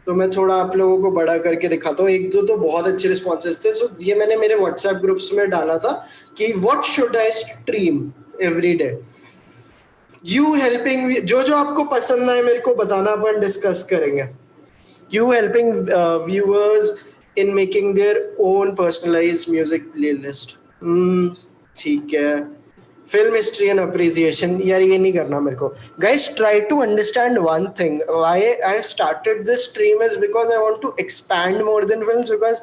तो मैं थोड़ा आप लोगों को बड़ा करके दिखाता हूँ। एक दो तो बहुत अच्छे रिस्पॉन्सेज थे, सो ये मैंने मेरे व्हाट्सएप ग्रुप्स में डाला था कि what should I stream every day. You helping, जो जो आपको पसंद है मेरे को बताना, अपन डिस्कस करेंगे। You helping viewers in making their own personalised music playlist. ठीक है। फिल्म हिस्ट्री एंड अप्रिसिएशन, यार ये नहीं करना मेरे को। Guys try to understand one thing, why I started this stream is because I want to expand more than films, because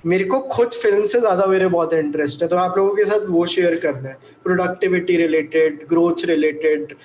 मेरे को खुद फिल्म से ज्यादा मेरे बहुत इंटरेस्ट है, तो आप लोगों के साथ वो शेयर करना है। Productivity related, growth related,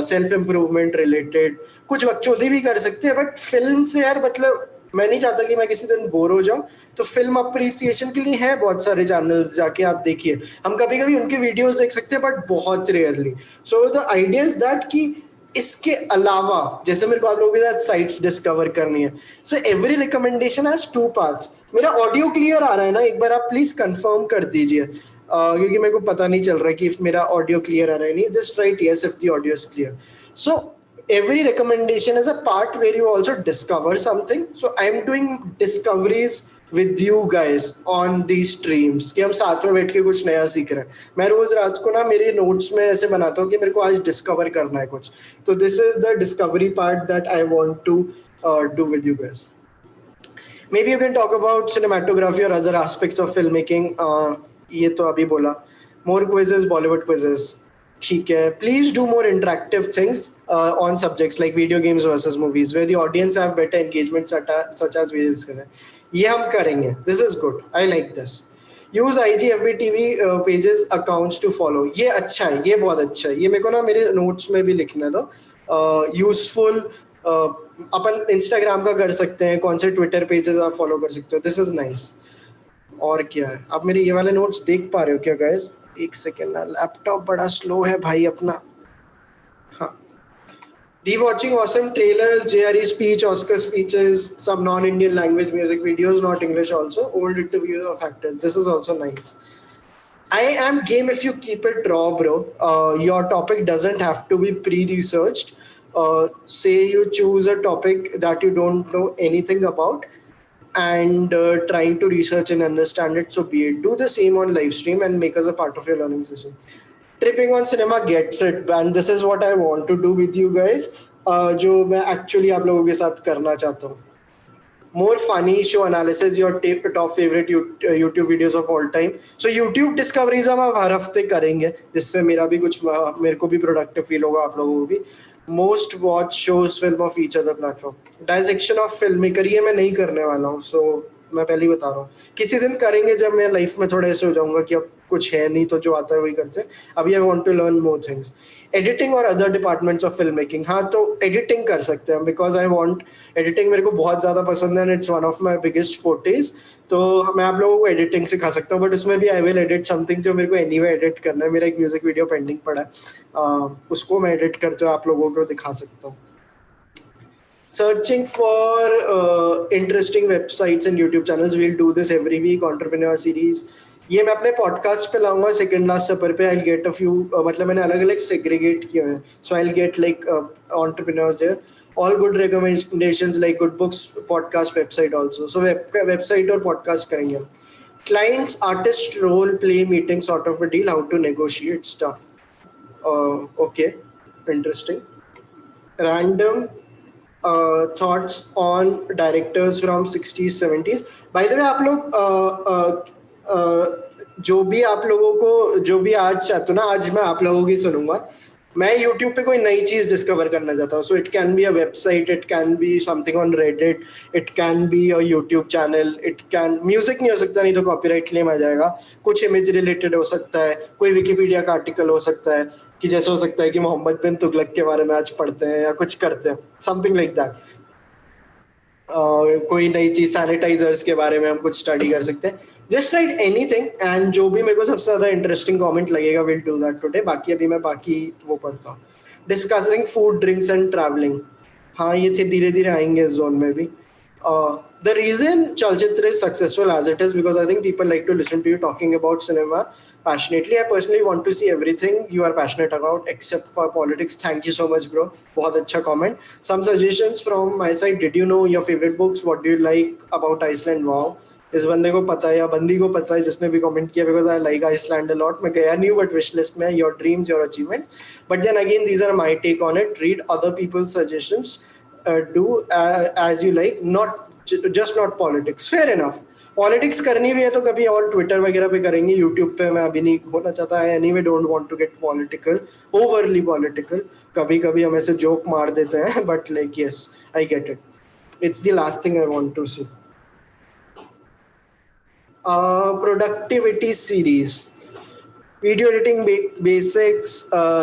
self improvement related, कुछ बकचोदी भी कर सकते हैं, बट फिल्म से यार मतलब मैं नहीं चाहता कि मैं किसी दिन बोर हो जाऊं। तो फिल्म अप्रिसिएशन के लिए है बहुत सारे चैनल्स, जाके आप देखिए। हम कभी कभी उनके वीडियोस देख सकते हैं बट बहुत rarely. So the idea is that कि इसके अलावा जैसे मेरे को आप लोगों के साथ साइट्स डिस्कवर करनी है, so every recommendation has two parts. मेरा ऑडियो क्लियर आ रहा है ना? एक बार आप प्लीज कंफर्म कर दीजिए, क्योंकि मेरे को पता नहीं चल रहा है कि if मेरा ऑडियो क्लियर आ रहा है नहीं। Just right yes if the audio is clear. So every recommendation is a part where you also discover something. So I am doing discoveries with you guys on these streams कि हम साथ में बैठ के कुछ नया सीख रहे हैं। मैं रोज रात को ना मेरे नोट्स में ऐसे बनाता हूँ कि मेरे को आज डिस्कवर करना है कुछ, तो this is the discovery part that I want to do with you guys. Maybe you can talk about cinematography or other aspects of filmmaking. ये तो अभी बोला। More quizzes, Bollywood quizzes. ठीक है। Please do more interactive things on subjects like video games versus movies, where the audience have better engagement, such as videos करें। ये हम करेंगे। This is good. I like this. Use IGFB TV pages accounts to follow. ये अच्छा है, ये बहुत अच्छा है। ये मेरे को ना मेरे नोट्स में भी लिखना दो। यूजफुल अपन इंस्टाग्राम का कर सकते हैं, कौन से ट्विटर पेजेस आप फॉलो कर सकते हो। This is nice. और क्या है, आप मेरे ये वाले नोट्स देख पा रहे हो क्या गाइस? एक सेकेंड ना, लैपटॉप बड़ा स्लो है भाई अपना। हाँ। Rewatching awesome trailers, JRE speech, Oscar speeches, some non-Indian language music videos, not English also, old interviews of actors. This is also nice. I am game if you keep it raw, bro. Your topic doesn't have to be pre-researched. Say you choose a topic that you don't know anything about and trying to research and understand it, so be it. Do the same on live stream and make us a part of your learning session. Tripping on cinema gets it, and this is what I want to do with you guys. जो मैं actually आप लोगों के साथ करना चाहता हूँ। More funny show analysis, your top favorite YouTube videos of all time. So YouTube discoveries हम हर हफ्ते करेंगे, जिससे मेरा भी कुछ, मेरे को भी productive feel होगा, आप लोगों को भी। Most watch shows film of each other platform. Dissection of filmmaker ये मैं नहीं करने वाला हूँ, so मैं पहले ही बता रहा हूँ। किसी दिन करेंगे जब मैं लाइफ में थोड़ा ऐसे हो जाऊंगा कि अब कुछ है नहीं, तो जो आता है वही करते हैं। अभी I want to learn more things. Editing और other departments of film making, हाँ तो एडिटिंग कर सकते हैं, बिकॉज आई वांट एडिटिंग, मेरे को बहुत ज़्यादा पसंद है and it's one of my biggest fortes. तो मैं आप लोगों को एडिटिंग सिखा सकता हूँ, बट उसमें भी आई विल एडिट समथिंग जो मेरे को एनीवे एडिट करना है। मेरा एक म्यूजिक वीडियो पेंडिंग पड़ा है, उसको मैं एडिट करके आप लोगों को दिखा सकता हूँ। Searching for interesting websites and YouTube channels. We'll do this every week. Entrepreneur series. ये मैं अपने पॉडकास्ट पे लाऊंगा सेकंड लास्ट सफर पे। आई गेट अ फ्यू, मतलब मैंने अलग अलग सेग्रीगेट किए हैं, so I get like entrepreneurs there. All good recommendations like good books, podcast, website also. So website और podcast करेंगे हम। Clients, artist, role play meeting sort of a deal. How to negotiate stuff. Okay, interesting. Random thoughts on directors from 60s 70s. By the way, आप लोग जो भी आप लोगों को, जो भी आज चाहते हो ना, आज मैं आप लोगों की सुनूंगा। मैं YouTube पे कोई नई चीज डिस्कवर करना चाहता हूँ, so it can be a website, it can be something on Reddit, it can be a YouTube channel, it can, music नहीं हो सकता, नहीं तो कॉपीराइट क्लेम आ जाएगा। कुछ इमेज रिलेटेड हो सकता है, कोई विकिपीडिया का आर्टिकल हो सकता है, कि जैसे हो सकता है कि मोहम्मद बिन तुगलक के बारे में आज पढ़ते हैं या कुछ करते हैं, समथिंग लाइक दैट। कोई नई चीज, सैनिटाइजर्स के बारे में हम कुछ स्टडी कर सकते हैं। जस्ट राइट एनीथिंग, एंड जो भी मेरे को सबसे ज्यादा इंटरेस्टिंग कमेंट लगेगा, विल डू दैट टुडे। बाकी अभी मैं बाकी वो पढ़ता हूँ। Discussing food, drinks and travelling, हाँ ये थे, धीरे धीरे आएंगे इस जोन में भी। The reason Chalchitra is successful as it is because I think people like to listen to you talking about cinema passionately. I personally want to see everything you are passionate about except for politics. Thank you so much, bro. बहुत अच्छा comment. Some suggestions from my side. Did you know your favorite books? What do you like about Iceland? Wow. इस बंदे को पता है या बंदी को पता है जिसने भी कमेंट किया because I like Iceland a lot. मैं गया नहीं हूँ बट विश लिस्ट में your dreams your achievement. But then again these are my take on it. Read other people's suggestions. Do as you like, not just not politics. Fair enough. Politics करनी भी है तो कभी और Twitter वगैरह पे करेंगे. यूट्यूब पे मैं अभी नहीं होना चाहता है. Anyway don't want to get political, overly political. कभी कभी हम ऐसे जोक मार देते हैं but like yes I get it. It's the last thing I want to see. Productivity series. Video editing basics,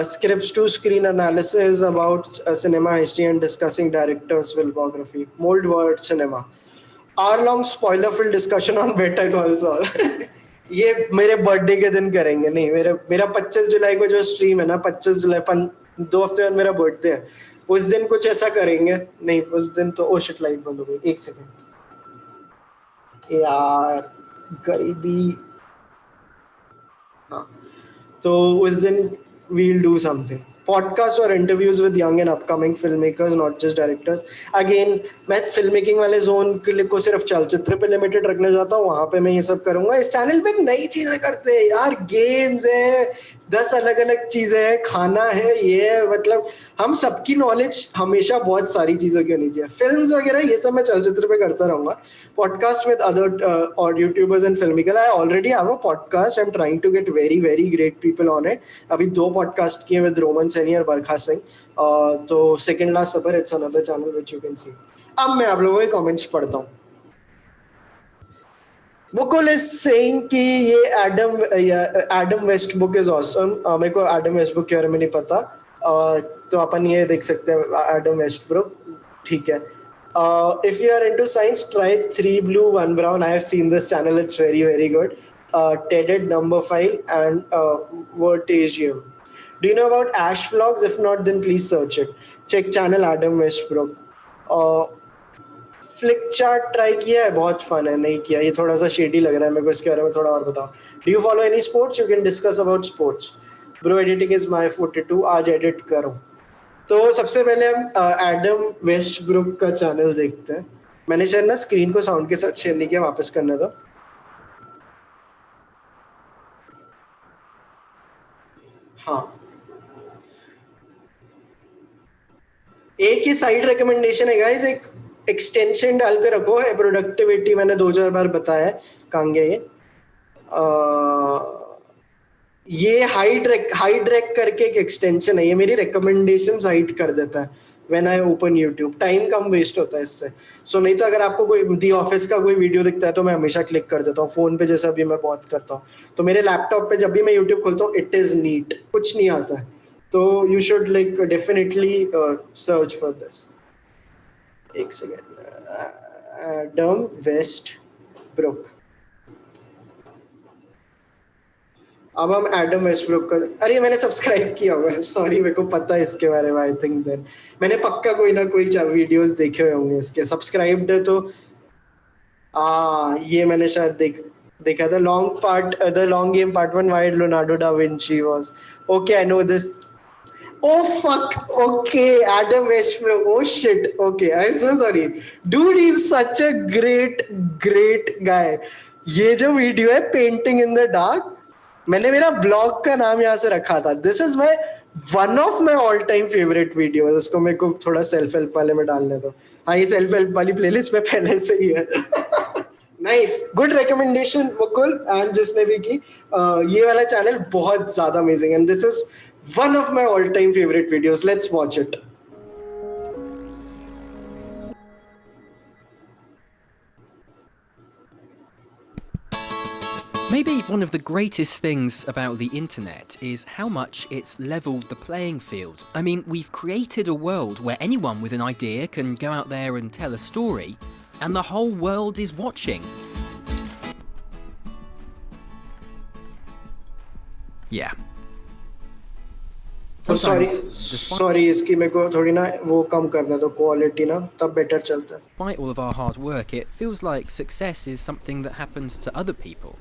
scripts to screen analysis about cinema history and discussing director's filmography. Mold word cinema. Hour-long spoiler-filled discussion on Better Call Saul. ये मेरे birthday के दिन करेंगे. नहीं, मेरा 25 जुलाई को जो stream है ना, 25 जुलाई 2 हफ्ते बाद मेरा बर्थडे है. उस दिन कुछ ऐसा करेंगे. नहीं, उस दिन तो शिट लाइट बंद हो गई. 1 सेकंड यार, गरीबी. हाँ, तो उस दिन we'll do something. Podcasts or interviews with young and upcoming filmmakers, not just directors. Again, मैं फिल्म मेकिंग वाले जोन को सिर्फ चलचित्र पे लिमिटेड रखने जाता हूँ. वहां पे मैं ये सब करूंगा. इस चैनल पे नई चीजें करते हैं यार. गेम्स है, 10 अलग अलग चीजें हैं, खाना है, ये मतलब हम सबकी नॉलेज हमेशा बहुत सारी चीजों की होनी चाहिए. फिल्म्स वगैरह ये सब मैं चलचित्र पे करता रहूंगा. पॉडकास्ट विद अदर और YouTubers and film maker. I already have a podcast. I am trying to get very very great people on it. अभी 2 पॉडकास्ट किए विद रोमन सैनी और बरखा सिंह. तो second last suffer, it's another channel which you can see. अब मैं आप लोगों के comments पढ़ता हूँ. Mukul is saying कि ये Adam West book is awesome. मेरे को एडम वेस्ट बुक के बारे में नहीं पता. तो अपन ये देख सकते हैं एडम वेस्ट बुक. ठीक है. If you are into science, try 3 blue 1 brown. I have seen this channel. It's very very good. TEDed number file and Vertasium. Do you know about Ash vlogs? If not, then please search it. Check channel Adam Westbrook. Flick chart try किया है, बहुत fun है. नहीं किया, ये थोड़ा सा shady लग रहा है मेरे को. इसके बारे में थोड़ा और बताओ. Do you follow any sports? You can discuss about sports. Bro editing is my 42. आज एडिट करो. तो सबसे पहले हम एडम वेस्ट ग्रुप का चैनल देखते हैं. मैंने शायद ना स्क्रीन को साउंड के साथ शेयर नहीं किया. वापस करने दो. हाँ, एक ही साइड रिकमेंडेशन है गाइस. एक एक्सटेंशन डाल के रखो है प्रोडक्टिविटी. मैंने 2000 बार बताया है. कांगे ये हाइड रेक करके एक एक्सटेंशन है. ये मेरी रिकमेंडेशन हाइड कर देता है when I open YouTube. Time कम वेस्ट होता है इससे. सो नहीं तो अगर आपको कोई दी ऑफिस का कोई वीडियो दिखता है तो मैं हमेशा क्लिक कर देता हूँ. फोन पे जैसा भी मैं बहुत करता हूँ. तो मेरे लैपटॉप पे जब भी मैं यूट्यूब खोलता हूँ इट इज नीट. कुछ नहीं आता है. तो you should like definitely search for this. एक सेकेंड. Adam West book. अब हम एडम वेस्टब्रुक का. अरे मैंने सब्सक्राइब किया हुआ है. सॉरी, मेरे को पता है इसके बारे में. आई थिंक देन मैंने पक्का कोई ना कोई वीडियोस देखे हुए होंगे इसके. सब्सक्राइब्ड है तो ये मैंने शायद देखा था. The long game part 1 wide Leonardo da Vinci was. Okay, I know this. Oh fuck, okay, Adam Westbrook. Oh shit, okay, I'm so sorry. Dude, he's such a great guy. ये जो video है painting in the dark, मैंने मेरा blog का नाम यहाँ से रखा था. This is my one of my all time favourite video. इसको मेरे को थोड़ा सेल्फ हेल्प वाले में डालने दो. हाँ, ये सेल्फ हेल्प वाली प्लेलिस्ट में पहले से ही है. Nice, good recommendation Mukul and जिसने भी की. ये वाला चैनल बहुत ज्यादा amazing and this is one of my all-time favorite videos. Let's watch it. Maybe one of the greatest things about the internet is how much it's leveled the playing field. I mean, we've created a world where anyone with an idea can go out there and tell a story, and the whole world is watching. Yeah. Sorry Sometimes, sorry इसकी मेरे को थोड़ी ना वो कम करना तो quality ना तब बेटर चलता है. despite all of our hard work, it feels like success is something that happens to other people.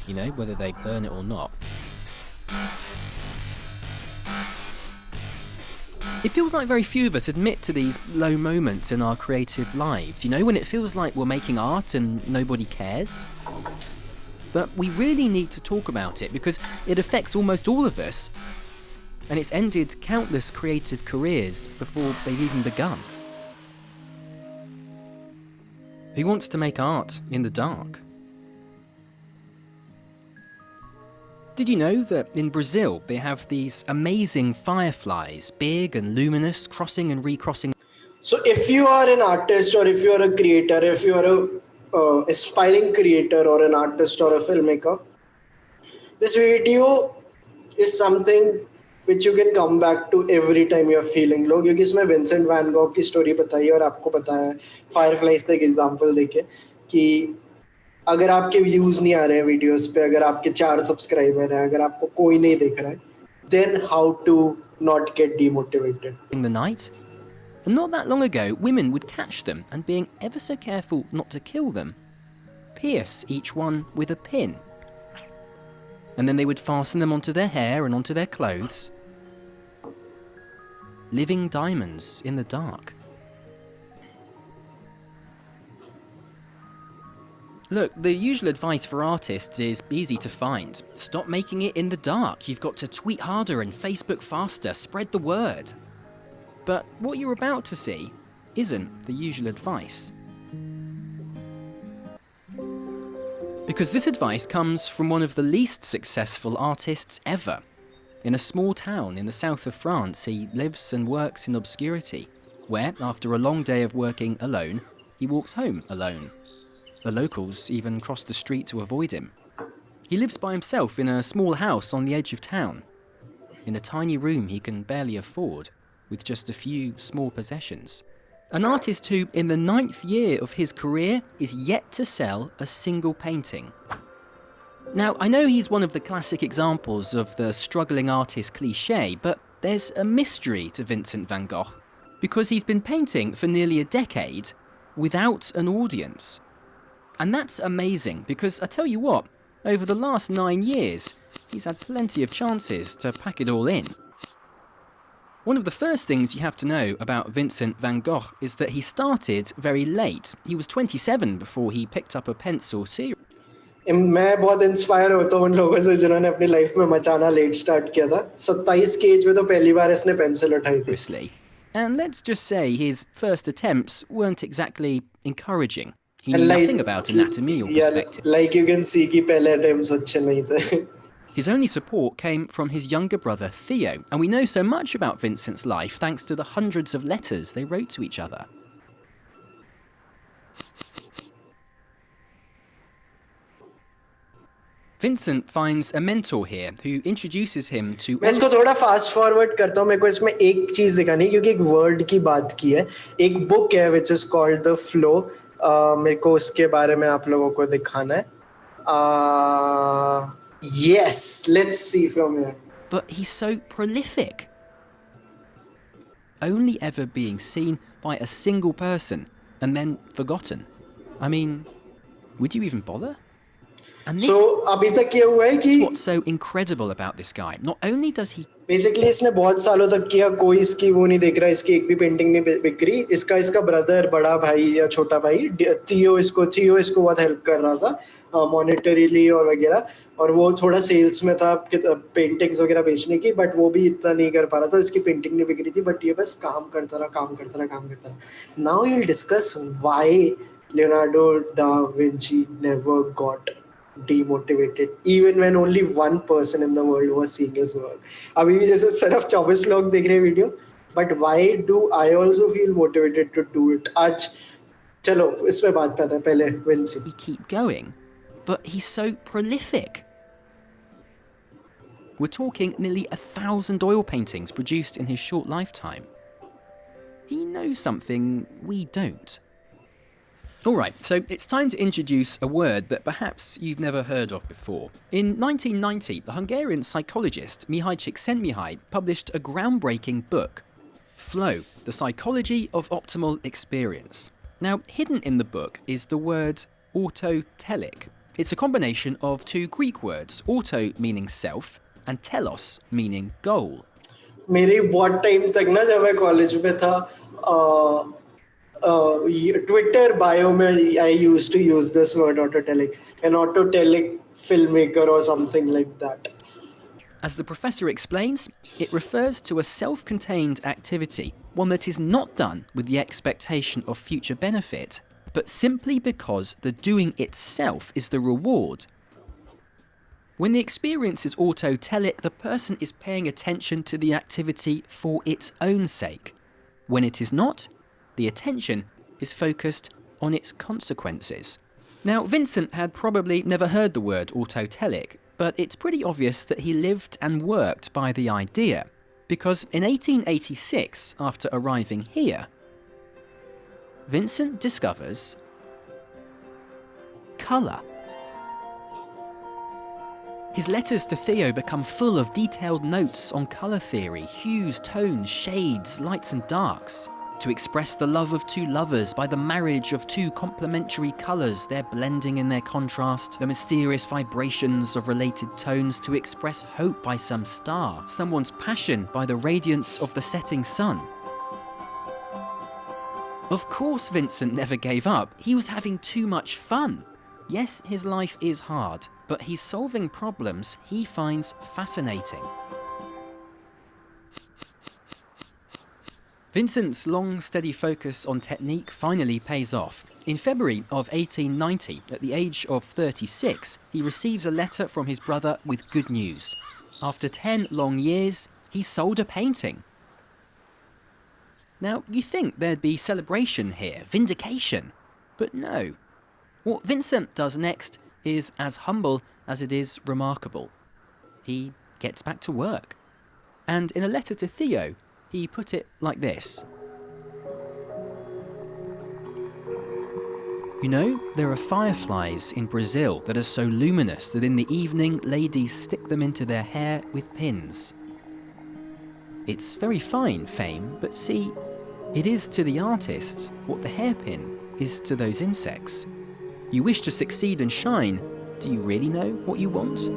You know, whether they earn it or not. It feels like very few of us admit to these low moments in our creative lives, you know, when it feels like we're making art and nobody cares. But we really need to talk about it because it affects almost all of us, and it's ended countless creative careers before they've even begun. Who wants to make art in the dark? Did you know that in Brazil they have these amazing fireflies, big and luminous, crossing and recrossing? So if you are an artist or if you are a creator, if you are a aspiring creator or an artist or a filmmaker, this video is something which you can come back to every time you're feeling low. क्योंकि इसमें Vincent van Gogh की story बताई है और आपको बताया fireflies का एक एग्जांपल देके कि अगर आपके व्यूज नहीं आ रहे हैं वीडियोस पे, अगर आपके 4 सब्सक्राइबर हैं, अगर आपको कोई नहीं देख रहा है, then how to not get demotivated. In the night? And not that long ago, women would catch them and, being ever so careful not to kill them, pierce each one with a pin. And then they would fasten them onto their hair and onto their clothes. Living diamonds in the dark. Look, the usual advice for artists is easy to find. Stop making it in the dark. You've got to tweet harder and Facebook faster. Spread the word. But what you're about to see isn't the usual advice. Because this advice comes from one of the least successful artists ever. In a small town in the south of France, he lives and works in obscurity, where, after a long day of working alone, he walks home alone. The locals even cross the street to avoid him. He lives by himself in a small house on the edge of town, in a tiny room he can barely afford, with just a few small possessions. An artist who, in the 9th year of his career, is yet to sell a single painting. Now, I know he's one of the classic examples of the struggling artist cliché, but there's a mystery to Vincent van Gogh, because he's been painting for nearly a decade without an audience. And that's amazing, because I tell you what, over the last 9 years, he's had plenty of chances to pack it all in. One of the first things you have to know about Vincent van Gogh is that he started very late. He was 27 before he picked up a pencil seriously. मैं बहुत inspire होता हूँ उन लोगों से जिन्होंने अपनी life में मचाना लेट स्टार्ट किया था. 27 की एज में तो पहली बार इसने पेंसिल उठाई थी. And let's just say his first attempts weren't exactly encouraging. He knew nothing about anatomy or perspective. Like you can see कि पहले attempts अच्छे नहीं थे. His only support came from his younger brother Theo, and we know so much about Vincent's life thanks to the hundreds of letters they wrote to each other. Vincent finds a mentor here who introduces him to... मैं इसको थोड़ा fast forward करता हूँ. मेरे को इसमें एक चीज दिखानी है क्योंकि एक वर्ड की बात की है. एक बुक है which is called The Flow. मेरे को उसके बारे में आप लोगों को दिखाना है. Yes, let's see from here. But he's so prolific. Only ever being seen by a single person and then forgotten. I mean, would you even bother? And this, अभी तक ये हुआ है कि this is what's so incredible about this guy. Not only does he... basically इसने बहुत सालों तक किया, कोई इसकी वो नहीं देख रहा, इसकी एक भी पेंटिंग नहीं बिक रही. इसका ब्रदर, बड़ा भाई या छोटा भाई थियो इसको बहुत हेल्प कर रहा था मॉनेटरीली और वगैरह, और वो थोड़ा सेल्स में था पेंटिंग्स वगैरह बेचने की, बट वो भी इतना नहीं कर पा रहा था, इसकी पेंटिंग नहीं बिक रही थी, बट ये बस काम करता रहा. Now you'll discuss why Leonardo da Vinci never got demotivated even when only one person in the world was seeing his work. अभी भी जैसे सिर्फ 24 लोग देख रहे हैं video, but why do I also feel motivated to do it? आज चलो इसमें बात करते हैं. पहले Vinci. He keep going, but he's so prolific. We're talking nearly 1,000 oil paintings produced in his short lifetime. He knows something we don't. Alright, so it's time to introduce a word that perhaps you've never heard of before. In 1990, the Hungarian psychologist Mihaly Csikszentmihalyi published a groundbreaking book, Flow, The Psychology of Optimal Experience. Now, hidden in the book is the word autotelic. It's a combination of two Greek words, auto meaning self and telos meaning goal. मेरी बहुत time तक ना जब मैं college में था Twitter bio में I used to use this word autotelic, an autotelic filmmaker or something like that. As the professor explains, it refers to a self-contained activity, one that is not done with the expectation of future benefit, but simply because the doing itself is the reward. When the experience is autotelic, the person is paying attention to the activity for its own sake. When it is not, the attention is focused on its consequences. Now, Vincent had probably never heard the word autotelic, but it's pretty obvious that he lived and worked by the idea, because in 1886, after arriving here, Vincent discovers colour. His letters to Theo become full of detailed notes on colour theory, hues, tones, shades, lights and darks. To express the love of two lovers by the marriage of two complementary colours, their blending in their contrast, the mysterious vibrations of related tones, to express hope by some star, someone's passion by the radiance of the setting sun. Of course Vincent never gave up, he was having too much fun. Yes, his life is hard, but he's solving problems he finds fascinating. Vincent's long, steady focus on technique finally pays off. In February of 1890, at the age of 36, he receives a letter from his brother with good news. After 10 long years, he sold a painting. Now, you think there'd be celebration here, vindication, but no. What Vincent does next is as humble as it is remarkable. He gets back to work. And in a letter to Theo, he put it like this. You know, there are fireflies in Brazil that are so luminous that in the evening ladies stick them into their hair with pins. It's very fine fame, but see, it is to the artist what the hairpin is to those insects. You wish to succeed and shine, do you really know what you want?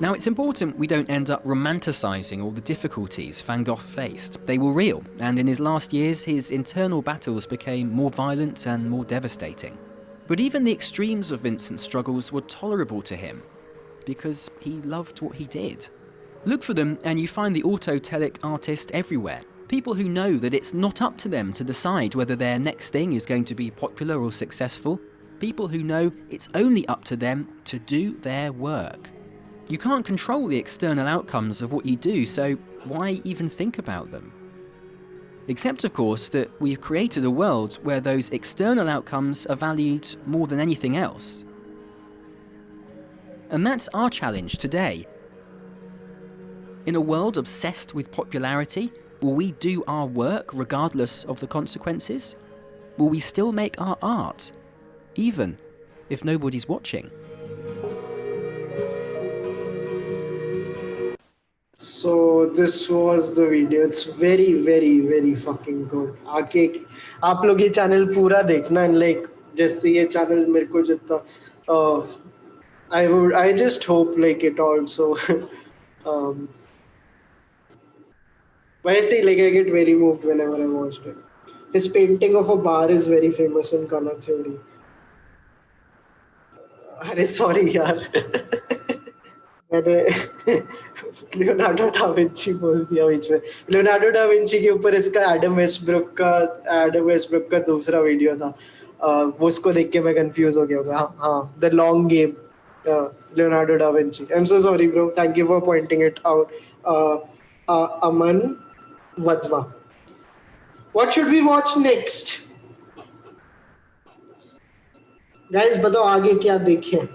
Now, it's important we don't end up romanticising all the difficulties Van Gogh faced. They were real, and in his last years, his internal battles became more violent and more devastating. But even the extremes of Vincent's struggles were tolerable to him, because he loved what he did. Look for them, and you find the autotelic artist everywhere. People who know that it's not up to them to decide whether their next thing is going to be popular or successful. People who know it's only up to them to do their work. You can't control the external outcomes of what you do, so why even think about them? Except, of course, that we've created a world where those external outcomes are valued more than anything else. And that's our challenge today. In a world obsessed with popularity, will we do our work regardless of the consequences? Will we still make our art, even if nobody's watching? So this was the video. It's very, very, very fucking good. आके आप लोग ये channel पूरा देखना and like जैसे ये channel मेरे को जितना I just hope like it also वैसे ही like I get very moved whenever I watched it. His painting of a bar is very famous in color theory. अरे sorry यार मैंने लियोनार्डो डा विंची बोल दिया बीच में. लियोनार्डो डा विंची के ऊपर इसका एडम वेस्टब्रुक का दूसरा वीडियो था. वो उसको देख के मैं कंफ्यूज हो गया होगा. हाँ, the long game, Leonardo da Vinci. I am so sorry bro, thank you for pointing it out. Aman Wadhwa. What should we watch next guys? बताओ आगे क्या देखें.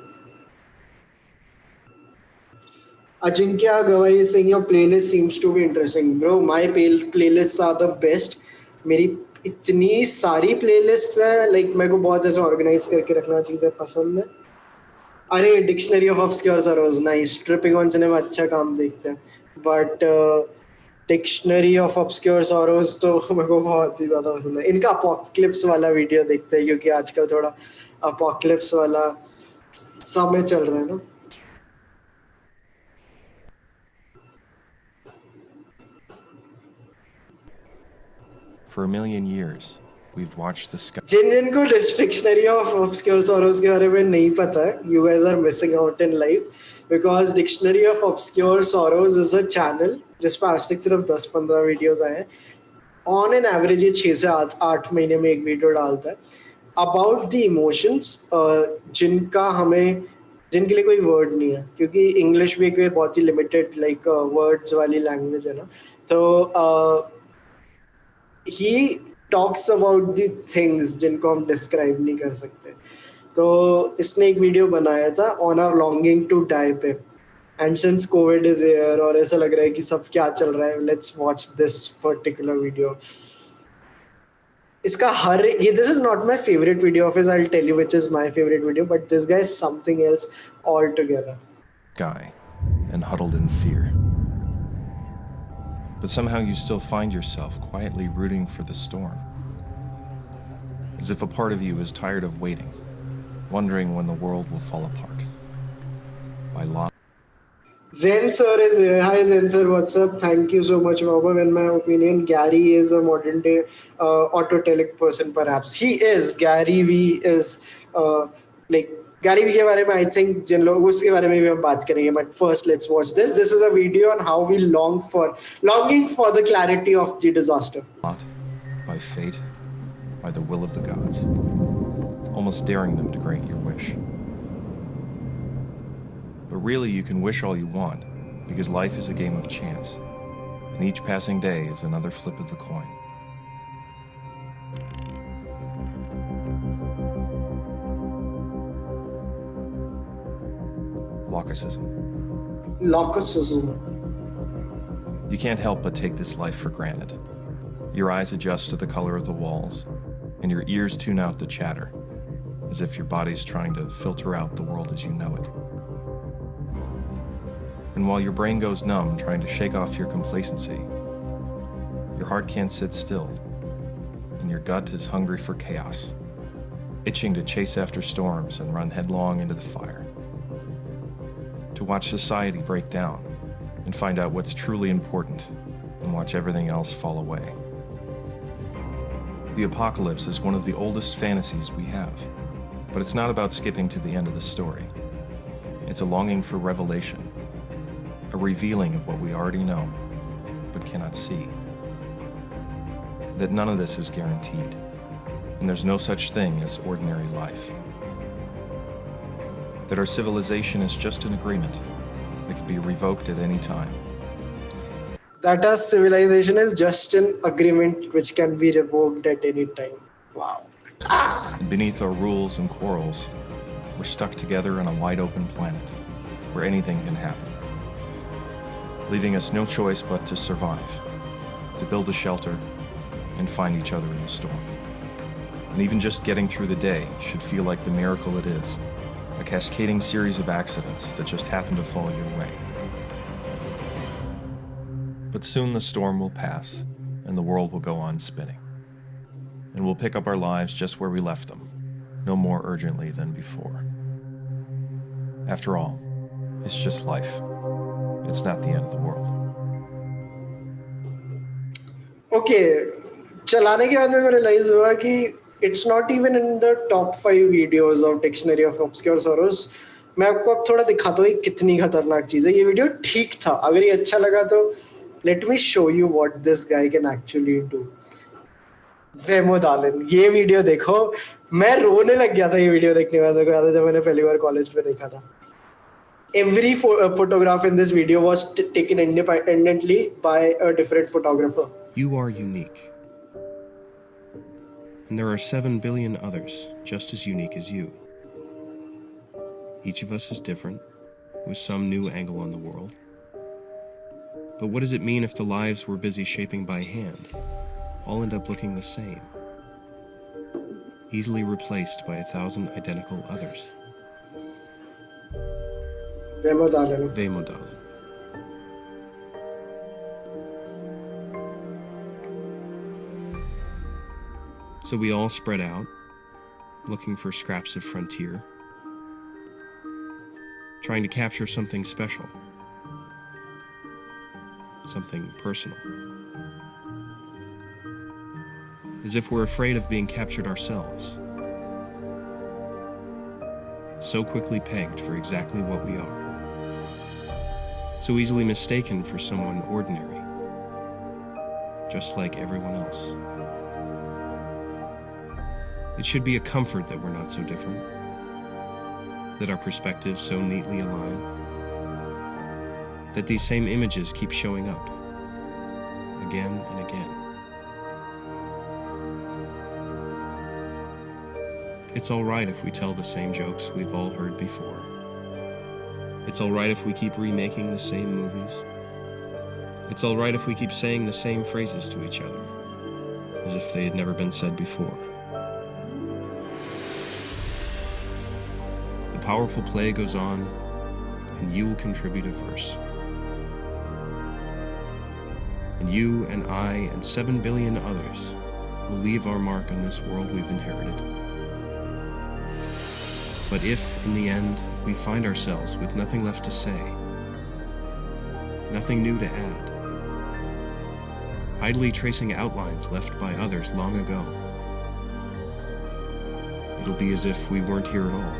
Ajinkya Gawai is saying your playlist seems to be interesting. Bro, my playlists are the best. मेरी इतनी सारी playlists हैं, like मेरे को बहुत ऐसे ऑर्गेनाइज करके रखना चीज़ें पसंद है. अरे dictionary of obscure Saroj nice. Tripping on cinema अच्छा काम देखते हैं, but dictionary of obscure Saroj तो मेरे को बहुत ही ज़्यादा पसंद है. इनका अपोकलिप्स वाला वीडियो देखते हैं क्योंकि आजकल थोड़ा अपोकलिप्स वाला समय चल रहा है ना. For a million years, we've watched the sky. जिनको डिक्शनरी ऑफ ऑब्सक्योर सॉरोज के बारे में नहीं पता है, you guys are missing out in life, because dictionary of obscure sorrows is a channel जिस पर आज तक सिर्फ 10-15 वीडियोस आए हैं. ऑन एन एवरेज ये 6 से 8 महीने में एक वीडियो डालता है अबाउट द इमोशंस जिनके लिए कोई वर्ड नहीं है, क्योंकि इंग्लिश भी एक बहुत ही लिमिटेड लाइक वर्ड्स वाली लैंग्वेज है ना. तो he talks about the things जिनको हम डिस्क्राइब नहीं कर सकते. तो इसने एक वीडियो बनाया था on our longing to die पे, and since COVID is here और ऐसा लग रहा है कि सब क्या चल रहा है, let's watch this particular video. इसका हर ये this is not my favorite video of his, I'll tell you which is my favorite video, but this guy is something else altogether. Sky and huddled in fear. But somehow you still find yourself quietly rooting for the storm. As if a part of you is tired of waiting, wondering when the world will fall apart. By law. Zen sir is here. Hi Zen sir, what's up? Thank you so much, Robert. In my opinion, Gary is a modern day autotelic person perhaps. He is. Gary V is like Gary V के बारे में I think जिन लोग उसके बारे में भी हम बात करेंगे, but first let's watch this. This is a video on how we longing for the clarity of the disaster. By fate, by the will of the gods, almost daring them to grant your wish. But really you can wish all you want, because life is a game of chance, and each passing day is another flip of the coin. Locucism. You can't help but take this life for granted. Your eyes adjust to the color of the walls, and your ears tune out the chatter, as if your body's trying to filter out the world as you know it. And while your brain goes numb trying to shake off your complacency, your heart can't sit still, and your gut is hungry for chaos, itching to chase after storms and run headlong into the fire. To watch society break down and find out what's truly important and watch everything else fall away. The apocalypse is one of the oldest fantasies we have, but it's not about skipping to the end of the story. It's a longing for revelation, a revealing of what we already know but cannot see. That none of this is guaranteed, and there's no such thing as ordinary life. That our civilization is just an agreement that could be revoked at any time. That our civilization is just an agreement which can be revoked at any time. Wow. And beneath our rules and quarrels, we're stuck together on a wide open planet where anything can happen, leaving us no choice but to survive, to build a shelter, and find each other in the storm. And even just getting through the day should feel like the miracle it is. A cascading series of accidents that just happen to fall your way. But soon the storm will pass, and the world will go on spinning. And we'll pick up our lives just where we left them, no more urgently than before. After all, it's just life. It's not the end of the world. Okay, चलाने के बाद में realize हुआ कि it's not even in the top 5 videos of Dictionary of Obscure Sorrows. मैं आपको अब थोड़ा दिखाता हूँ कितनी खतरनाक चीज़ है. ये वीडियो ठीक था, अगर ये अच्छा लगा तो let me show you what this guy can actually do. वेमो दालिन, ये वीडियो देखो, मैं रोने लग गया था ये वीडियो देखने के बाद जब मैंने पहली बार कॉलेज पे देखा था. Every photograph in this video was taken independently by a different photographer. You are unique. And there are 7 billion others just as unique as you. Each of us is different, with some new angle on the world. But what does it mean if the lives we're busy shaping by hand all end up looking the same, easily replaced by 1,000 identical others. Vemodalen. Vemodalen. So we all spread out, looking for scraps of frontier, trying to capture something special, something personal. As if we're afraid of being captured ourselves, so quickly pegged for exactly what we are, so easily mistaken for someone ordinary, just like everyone else. It should be a comfort that we're not so different, that our perspectives so neatly align, that these same images keep showing up again and again. It's all right if we tell the same jokes we've all heard before. It's all right if we keep remaking the same movies. It's all right if we keep saying the same phrases to each other, as if they had never been said before. The powerful play goes on, and you will contribute a verse. And you and I and 7 billion others will leave our mark on this world we've inherited. But if, in the end, we find ourselves with nothing left to say, nothing new to add, idly tracing outlines left by others long ago, it'll be as if we weren't here at all.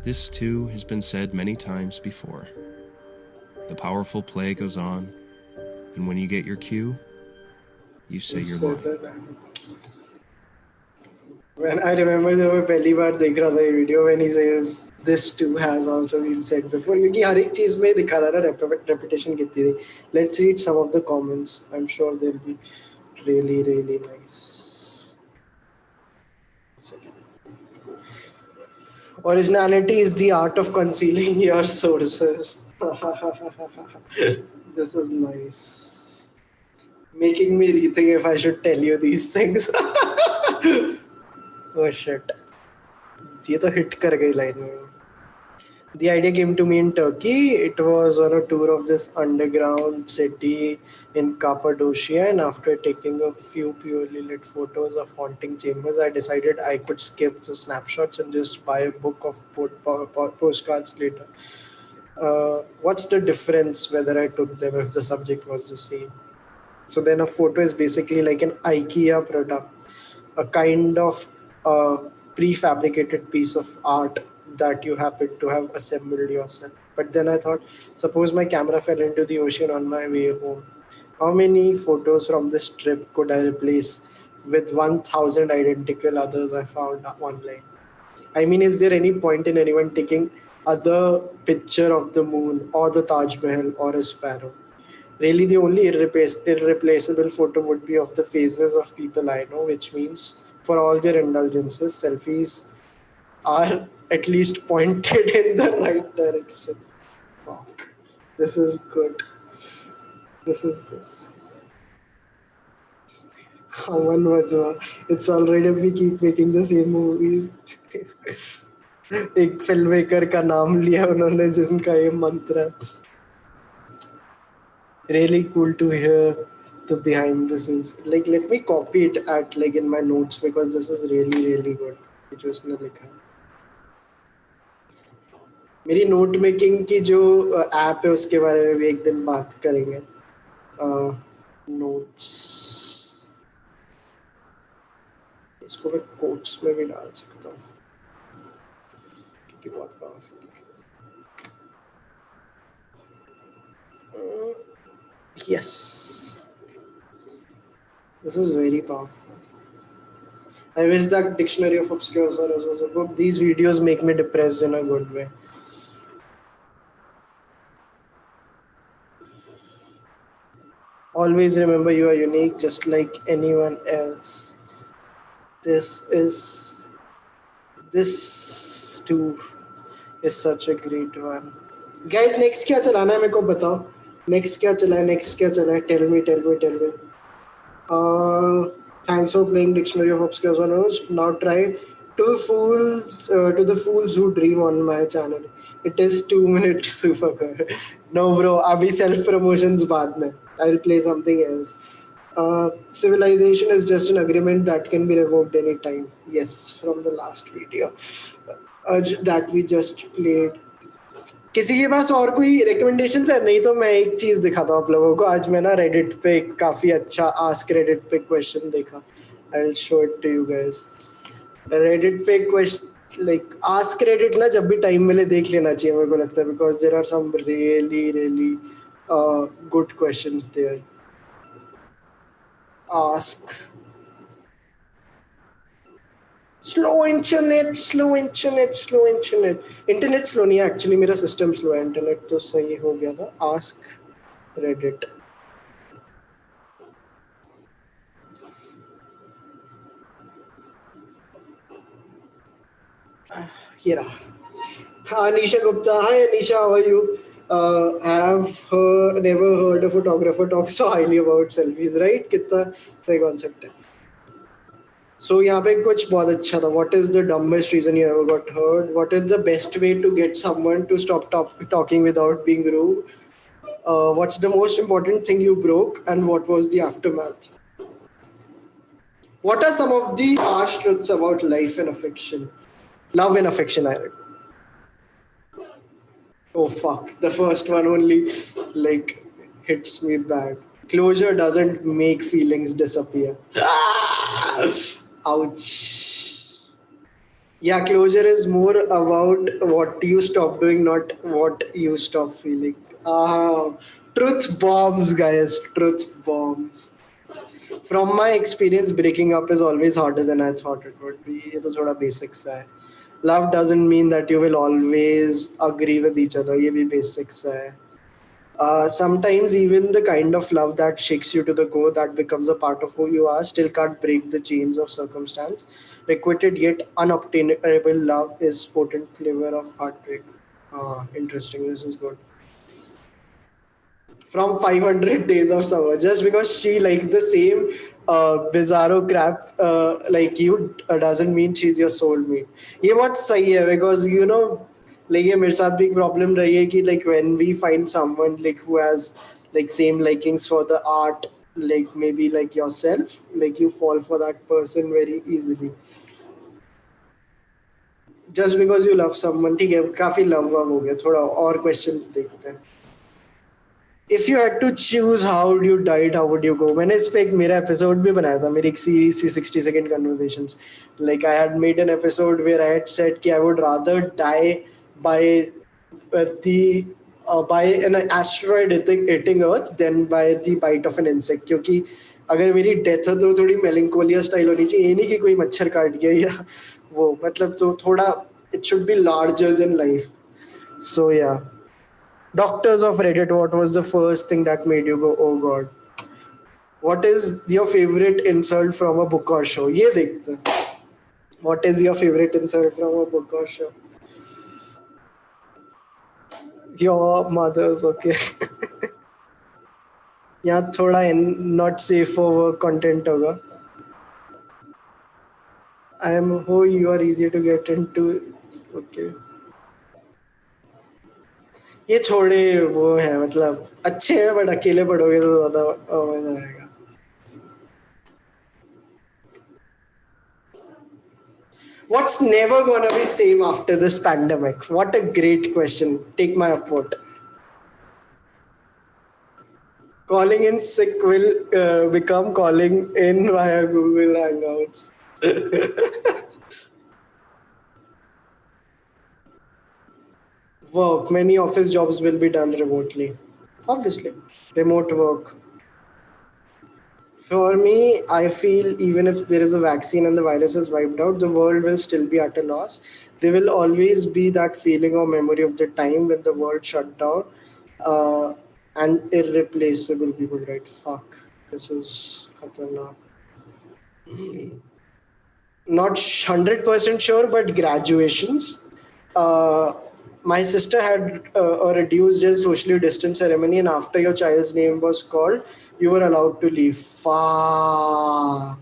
This, too, has been said many times before. The powerful play goes on, and when you get your cue, you say your line. When I remember जब मैं पहली बार देख रहा था ये video, when he says this too has also been said before, क्योंकि हर एक चीज में दिखा रहा ना repetition कितनी थी. Let's read some of the comments. I'm sure they'll be really, really nice. Second. Originality is the art of concealing your sources. This is nice. Making me rethink if I should tell you these things. Oh shit. ये तो hit कर गई line में. The idea came to me in Turkey. It was on a tour of this underground city in Cappadocia, and after taking a few purely lit photos of haunting chambers, I decided I could skip the snapshots and just buy a book of postcards later. What's the difference whether I took them if the subject was the same? So then a photo is basically like an IKEA product, a kind of prefabricated piece of art that you happen to have assembled yourself. But then I thought, suppose my camera fell into the ocean on my way home. How many photos from this trip could I replace with 1,000 identical others I found online? I mean, is there any point in anyone taking other picture of the moon or the Taj Mahal or a sparrow? Really, the only irreplaceable photo would be of the faces of people I know, which means for all their indulgences, selfies are at least pointed in the right direction. Wow. This is good. This is good. Aman Wadhwa. It's all right if we keep making the same movies. एक filmmaker का नाम लिया उन्होंने जिनका ये मंत्र. Really cool to hear the behind the scenes. Like, let me copy it at like in my notes because this is really, really good. जो उसने लिखा है. मेरी नोट मेकिंग की जो ऐप है उसके बारे में भी एक दिन बात करेंगे. नोट्स इसको मैं कोट्स में भी डाल सकता हूँ क्योंकि बहुत पावरफुल है. Yes, this is very powerful. I wish that Dictionary of Obscure Sorrows was a book. These videos make me depressed in a good way. Always remember you are unique, just like anyone else. This too is such a great one. Guys, next क्या चलाना है मेरे को बताओ. Next क्या चला है? Tell me. Thanks for playing Dictionary of Obscures on Earth. Now try to the fools who dream on my channel. It is 2 minute super. No bro, abhi self promotions baad mein. I'll play something else. Civilization is just an agreement that can be revoked anytime. Yes, from the last video that we just played. किसी के पास और कोई recommendation है? नहीं तो मैं एक चीज दिखाता हूँ आप लोगों को. आज मैं ना रेडिट पे काफी अच्छा आस्क रेडिट पे क्वेश्चन देखा. I will show it to you guys. Reddit पे क्वेश्चन लाइक आस्क रेडिट ना जब भी टाइम मिले देख लेना चाहिए मेरे को लगता है, because there are some really good questions there. Ask slow internet. Internet slow नहीं है एक्चुअली, मेरा सिस्टम स्लो है. इंटरनेट तो सही हो गया था. Ask Reddit. ये रहा. Anisha Gupta. Hi Anisha, how are you? Have never heard a photographer talk so highly about selfies, right? कितना सही concept है. So यहाँ पे कुछ बहुत अच्छा था. What is the dumbest reason you ever got hurt? What is the best way to get someone to stop talking without being rude? What's the most important thing you broke, and what was the aftermath? What are some of the harsh truths about life and affection? Love and affection, I read. Oh fuck, the first one only like hits me bad. Closure doesn't make feelings disappear. Ouch. Yeah, closure is more about what you stop doing, not what you stop feeling. Truth bombs, guys. Truth bombs. From my experience, breaking up is always harder than I thought it would be. ये तो थोड़ा basics है. Love doesn't mean that you will always agree with each other. ये भी basics है. Sometimes even the kind of love that shakes you to the core, that becomes a part of who you are, still can't break the chains of circumstance. Requited yet unobtainable love is potent flavor of heartbreak. Interesting. This is good. From 500 Days of Summer, just because she likes the same bizarro crap like you doesn't mean she's your soulmate. ये बहुत सही है, because you know like ये मेरे साथ भी एक problem रही है कि like when we find someone like who has like same likings for the art, like maybe like yourself, like you fall for that person very easily just because you love someone. ठीक है, काफी love हो गया. थोड़ा और questions देखते हैं. If you had to choose how you died, how would you go? मैंने इस पे एक मेरा एपिसोड भी बनाया था, मेरी एक सीरीज थी 60 second conversations. Like I had made an episode where I had said कि I would rather die by an asteroid hitting Earth than by the bite of an insect. क्योंकि अगर मेरी डेथ हो तो थोड़ी मेलंकोलिया स्टाइल होनी चाहिए. ये नहीं कि कोई मच्छर काट गया या वो, मतलब तो थोड़ा it should be larger than life. So yeah. Doctors of Reddit, what was the first thing that made you go, oh god? What is your favorite insult from a book or show? ये देखते हैं. What is your favorite insult from a book or show? Your mother's, okay. यहाँ थोड़ा not safe for work content होगा. I am who you are easy to get into. Okay. ये छोड़े वो है, मतलब अच्छे हैं बट अकेले पढ़ोगे तो ज्यादा मजा आएगा. What's never gonna be same after this pandemic? What a great question. Take my vote. Calling in sick will become calling in via Google Hangouts. Work. Many office jobs will be done remotely. Obviously, remote work. For me, I feel even if there is a vaccine and the virus is wiped out, the world will still be at a loss. There will always be that feeling or memory of the time when the world shut down, and irreplaceable people, right? Fuck. This is khatarnak. Not 100% sure, but graduations. my sister had a reduced and socially distant ceremony, and after your child's name was called, you were allowed to leave. Fuck.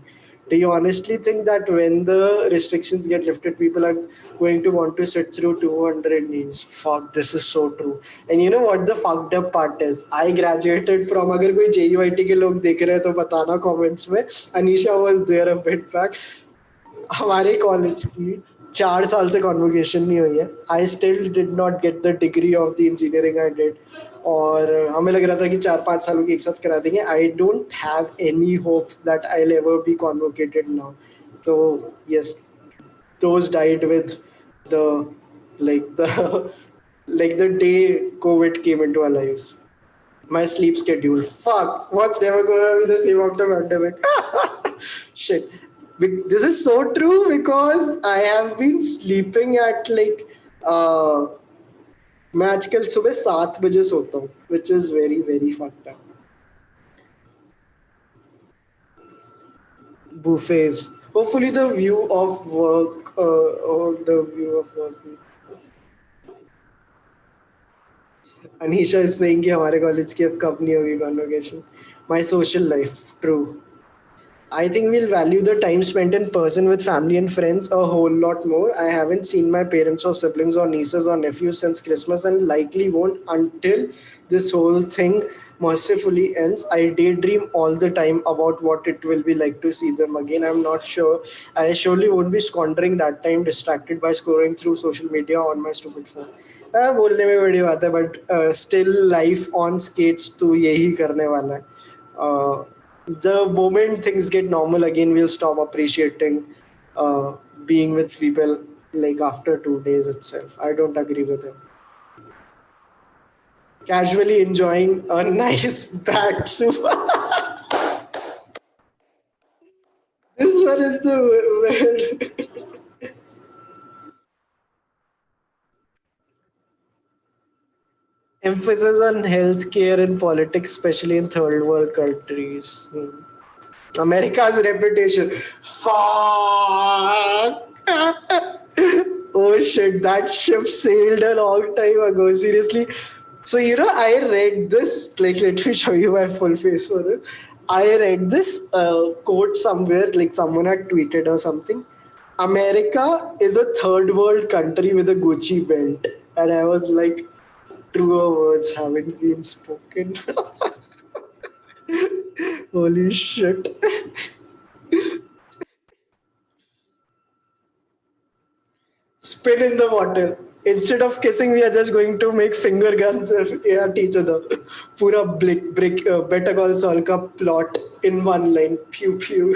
Do you honestly think that when the restrictions get lifted, people are going to want to sit through 200 names? Fuck, this is so true. And you know what the fucked up part is? I graduated from, अगर कोई JUIT के लोग देख रहे हैं तो बताना comments में. Anisha was there a bit back. हमारे कॉलेज की 4 साल से कॉन्वोकेशन नहीं हुई है. I still did not get the degree of the engineering I did, और हमें लग रहा था कि 4-5 सालों की एक साथ करा देंगे. I don't have any hopes that I will ever be convocated now. तो yes, those died with the like the day COVID came into our lives. My sleep schedule, fuck, what's never gonna be the same after pandemic. Shit. This is so true because I have been sleeping at like मैं आजकल सुबह 7 बजे सोता हूँ, which is very very fucked up. Buffets. Hopefully the view of work Anisha is saying कि हमारे college की अब कब नहीं होगी convocation. My social life, true. I think we'll value the time spent in person with family and friends a whole lot more. I haven't seen my parents or siblings or nieces or nephews since Christmas, and likely won't until this whole thing mercifully ends. I daydream all the time about what it will be like to see them again. I'm not sure. I surely won't be squandering that time distracted by scrolling through social media on my stupid phone. बोलने में बड़ी बात है, but still life on skates तो यही करने वाला है. The moment things get normal again, we'll stop appreciating being with people like after 2 days itself. I don't agree with him. Casually enjoying a nice bat soup. This one is the weird. Emphasis on healthcare and politics, especially in third world countries. America's reputation. Fuck. Oh shit, that ship sailed a long time ago. Seriously. So, you know, I read this, like, let me show you my full face for it. I read this quote somewhere, like someone had tweeted or something. America is a third world country with a Gucci belt. And I was like, truer words haven't been spoken. Holy shit. Spin in the water. Instead of kissing, we are just going to make finger guns at each other. Pura brick Better Call Saul ka plot in one line. Pew pew.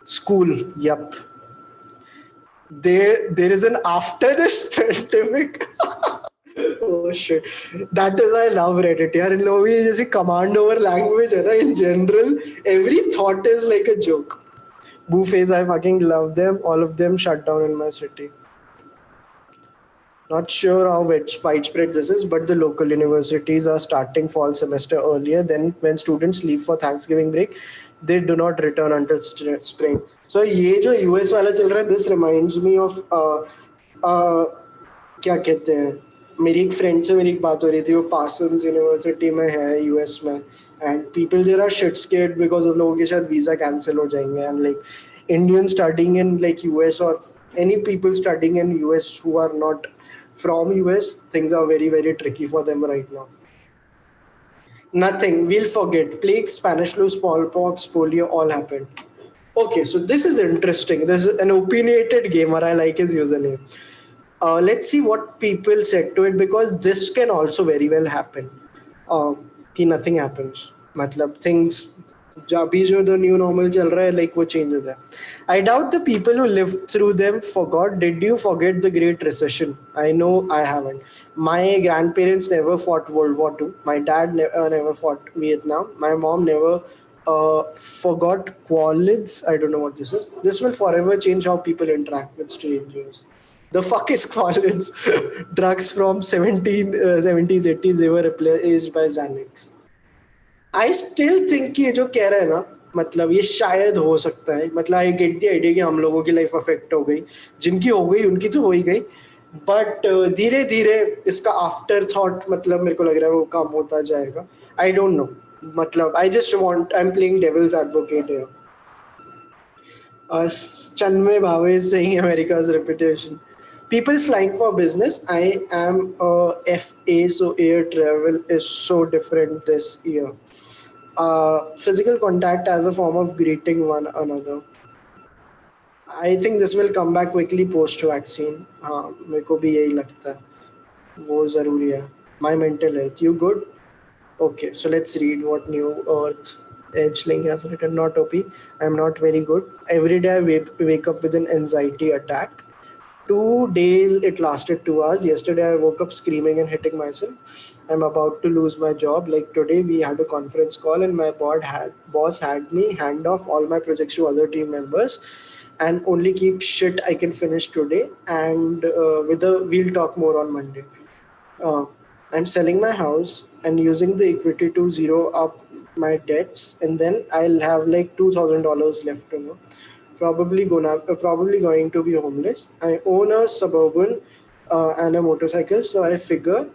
School. Yup. There is an after this pandemic. Oh shit, that is why I love Reddit. यार इन लोगों की जैसे command over language है ना, in general every thought is like a joke. Buffets, I fucking love them. All of them shut down in my city. Not sure how widespread this is, but the local universities are starting fall semester earlier than when students leave for Thanksgiving break. They do not return until spring. So ये जो US वाला चल रहा है, this reminds me of क्या कहते हैं, मेरी एक फ्रेंड से मेरी एक बात हो रही थी, वो पार्सन्स यूनिवर्सिटी में है यूएस में, and people there are shit scared because उन लोगों के शायद वीजा कैंसिल हो जाएंगे, and like Indian studying in like US और any people studying in US who are not from US, things are very very tricky for them right now. Nothing, we'll forget. Plague, Spanish flu, smallpox, polio, all happened. Okay, so this is interesting. This is an opinionated gamer. I like his username. Let's see what people said to it, because this can also very well happen. कि nothing happens. मतलब things अभी जो the new normal चल रहा है, like वो change हो जाए. I doubt the people who lived through them forgot. Did you forget the Great Recession? I know I haven't. My grandparents never fought World War II. My dad never fought Vietnam. My mom never forgot qualids. I don't know what this is. This will forever change how people interact with strangers. The fuck is qualids? Drugs from 70s, 80s, they were replaced by Xanax. I still think कि ये जो कह रहा है ना, मतलब ये शायद हो सकता है, मतलब आई गेट द आइडिया कि हम लोगों की लाइफ अफेक्ट हो गई, जिनकी हो गई उनकी तो हो ही गई, बट धीरे धीरे इसका आफ्टर थॉट मतलब मेरे को लग रहा है वो कम होता जाएगा. आई डोंट नो, मतलब I just want, I am playing devil's advocate here. Chanmay Bhave is saying America's reputation. People flying for business. I am a FA, so air travel is so different this year. Physical contact as a form of greeting one another. I think this will come back quickly post vaccine. हाँ मेरे को भी यही लगता है, वो ज़रूरी है. My mental health. You good? Okay, so let's read what New Earth Edgelink has written. Not OP. I'm not very good. Every day I wake up with an anxiety attack. 2 days it lasted 2 hours. Yesterday I woke up screaming and hitting myself. I'm about to lose my job. Like today we had a conference call and my boss had me hand off all my projects to other team members and only keep shit I can finish today. And we'll talk more on Monday. I'm selling my house and using the equity to zero up my debts, and then I'll have like $2,000 left to know. Probably going to be homeless. I own a Suburban and a motorcycle, so I figure